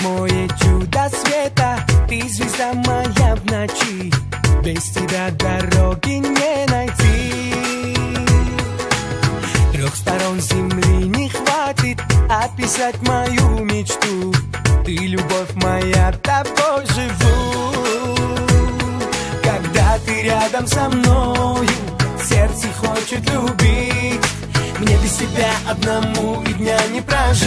мое чудо света, ты звезда моя в ночи, без тебя дороги не найти. Трех сторон земли не хватит описать мою мечту. Ты, любовь моя, тобой живу. Когда ты рядом со мною, сердце хочет любить. Мне без тебя одному и дня не прожить.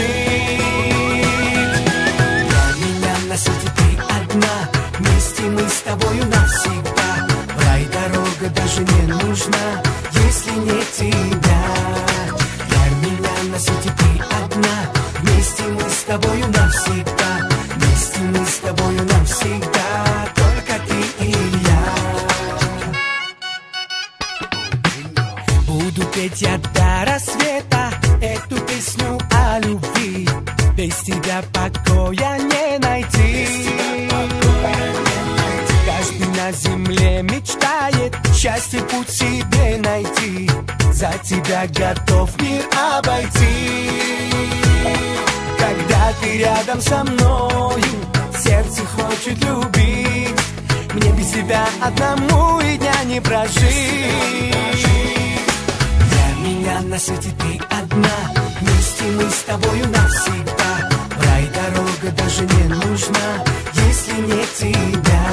Для меня на свете ты одна, вместе мы с тобою навсегда. В рай дорога даже не нужна, если нет тебя. Для меня на свете ты одна, вместе мы с тобою навсегда. Вместе мы с тобою навсегда, только ты и я. Буду петь я до рассвета эту песню о любви. Без тебя покоя не найти. Каждый на земле мечтает счастье путь себе найти. За тебя готов мир обойти. Когда ты рядом со мною, сердце хочет любить. Мне без тебя одному и дня не прожить. Для меня на свете ты одна, вместе мы с тобою навсегда. В рай дорога даже не нужна, если нет тебя.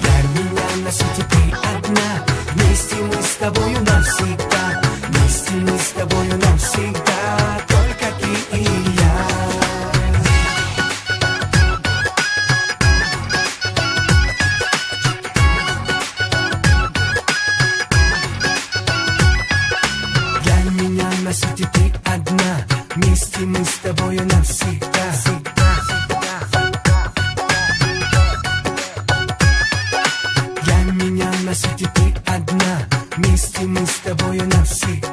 Для меня на свете ты одна, вместе мы с тобою навсегда. Вместе мы с тобою навсегда, только ты и я. Для меня на свете ты одна, вместе мы с тобою навсегда. Для меня на свете ты одна, вместе мы с тобою навсегда.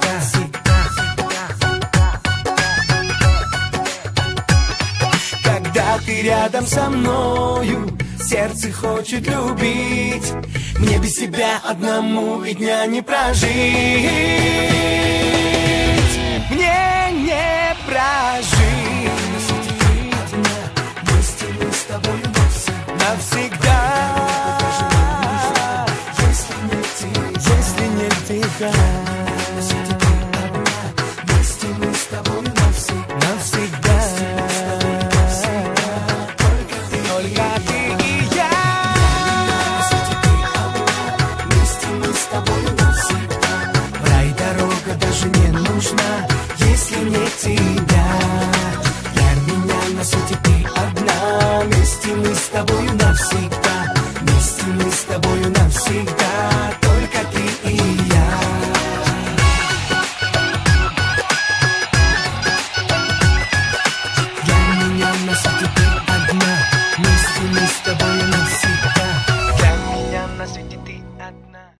Когда ты рядом со мною, сердце хочет любить. Мне без тебя одному и дня не прожить. Мне не прожить. Вместе мы с тобою навсегда. Если нет тебя, вместе мы с тобою навсегда. Только ты и я. Вместе мы с тобою навсегда. В рай дорога даже не нужна, если нет тебя. Для меня на свете ты одна, вместе мы с тобою навсегда. Вместе мы с тобою навсегда, только ты и я.